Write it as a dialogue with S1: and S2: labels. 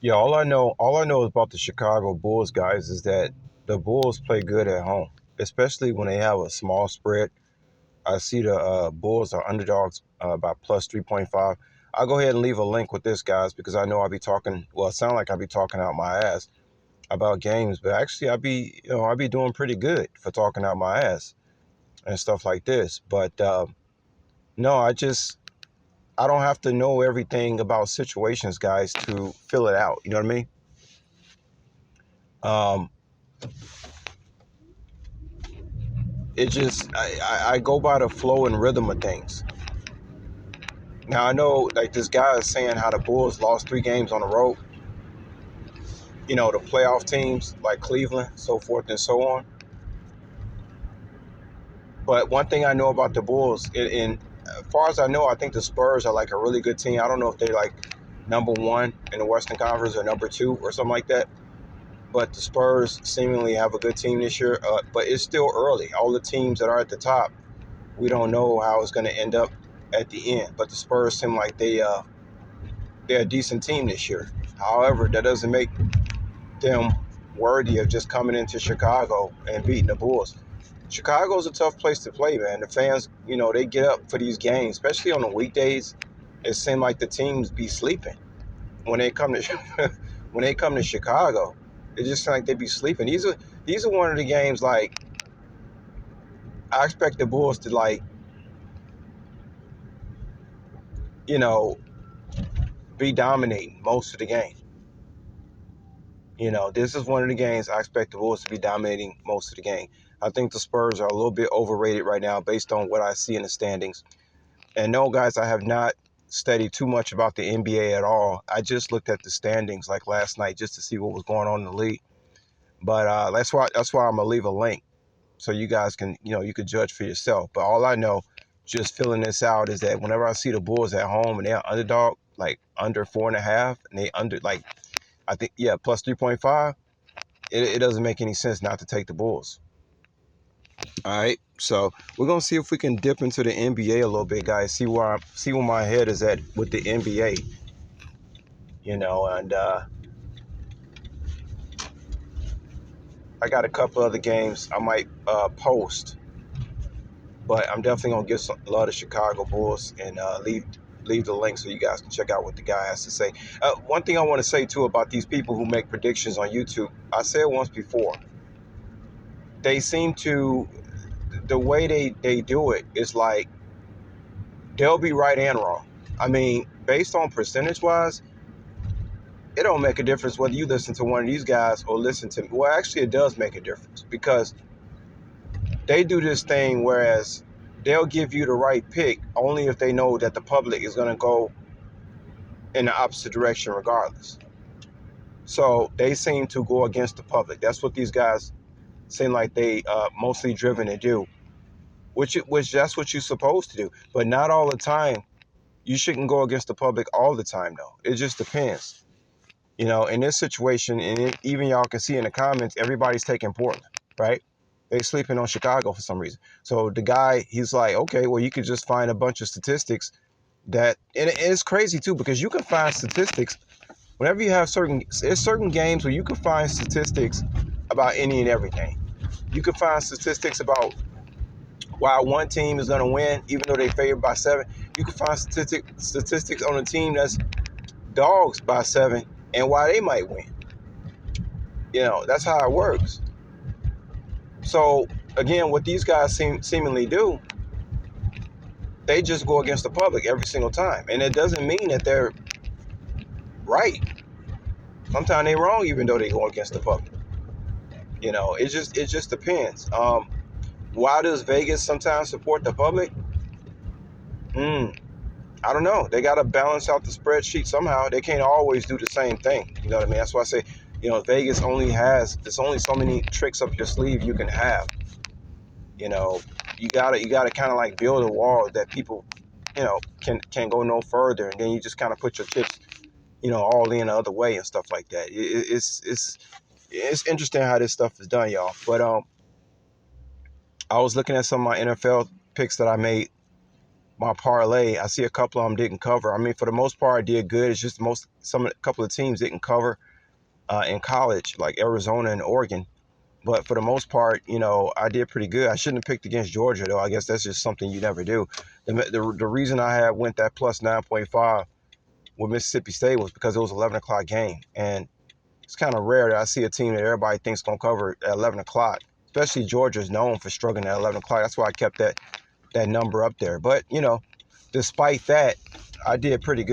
S1: Yeah, all I know about the Chicago Bulls guys is that the Bulls play good at home, especially when they have a small spread. I see the Bulls are underdogs by plus 3.5. I'll go ahead and leave a link with this, guys, because I know I'll be talking. Well, it sounds like I'll be talking out my ass about games, but actually I'll be doing pretty good for talking out my ass and stuff like this. But no, I don't have to know everything about situations, guys, to fill it out. You know what I mean? Um, it just I go by the flow and rhythm of things. Now I know like this guy is saying how the Bulls lost 3 games on the road. You know, the playoff teams like Cleveland, so forth and so on. But one thing I know about the Bulls, in as far as I know, I think the Spurs are like a really good team. I don't know if they like number one in the Western Conference or number two or something like that. But the Spurs seemingly have a good team this year. But it's still early. All the teams that are at the top, we don't know how it's going to end up at the end. But the Spurs seem like they're a decent team this year. However, that doesn't make them worthy of just coming into Chicago and beating the Bulls. Chicago's a tough place to play, man. The fans, they get up for these games, especially on the weekdays. It seems like the teams be sleeping when they come to when they come to Chicago. It just seems like they be sleeping. These are one of the games like I expect the Bulls to you know be dominating most of the game. This is one of the games I expect the Bulls to be dominating most of the game. I think the Spurs are a little bit overrated right now based on what I see in the standings. And no, guys, I have not studied too much about the NBA at all. I just looked at the standings like last night just to see what was going on in the league. But that's why I'm gonna leave a link so you guys can you could judge for yourself. But all I know, just filling this out, is that whenever I see the Bulls at home and they're underdog, like under 4.5, and they under like I think plus 3.5, it doesn't make any sense not to take the Bulls. All right, so we're gonna see if we can dip into the NBA a little bit, guys. See where my head is at with the NBA. And I got a couple other games I might post, but I'm definitely gonna give a lot of Chicago Bulls and leave the link so you guys can check out what the guy has to say. One thing I want to say too about these people who make predictions on YouTube, I said once before, they seem to the way they do it is like they'll be right and wrong. I mean, based on percentage wise, it don't make a difference whether you listen to one of these guys or listen to me. Well, actually, it does make a difference because they do this thing whereas they'll give you the right pick only if they know that the public is going to go in the opposite direction regardless. So they seem to go against the public. That's what these guys seem like they mostly driven to do, which that's what you're supposed to do. But not all the time. You shouldn't go against the public all the time, though. It just depends. In this situation, and even y'all can see in the comments, everybody's taking Portland, right? They sleeping on Chicago for some reason. So the guy, he's like, okay, well, you could just find a bunch of statistics and it's crazy too because you can find statistics whenever you have there's certain games where you can find statistics about any and everything. You can find statistics about why one team is going to win even though they favored by 7. You can find statistics on a team that's dogs by 7 and why they might win. That's how it works. So again, what these guys seemingly do, they just go against the public every single time, and it doesn't mean that they're right. Sometimes they're wrong, even though they go against the public. It just depends. Why does Vegas sometimes support the public? I don't know. They got to balance out the spreadsheet somehow. They can't always do the same thing. You know what I mean? That's why I say, Vegas there's only so many tricks up your sleeve you can have. You know, you gotta kind of like build a wall that people, can go no further, and then you just kind of put your chips, all in the other way and stuff like that. It's interesting how this stuff is done, y'all. But I was looking at some of my NFL picks that I made my parlay. I see a couple of them didn't cover. I mean, for the most part, I did good. It's just a couple of teams didn't cover in college, like Arizona and Oregon. But for the most part, I did pretty good. I shouldn't have picked against Georgia, though. I guess that's just something you never do. The reason I had went that plus 9.5 with Mississippi State was because it was an 11 o'clock game. And it's kind of rare that I see a team that everybody thinks going to cover at 11 o'clock. Especially Georgia's known for struggling at 11 o'clock. That's why I kept that number up there. But, despite that, I did pretty good.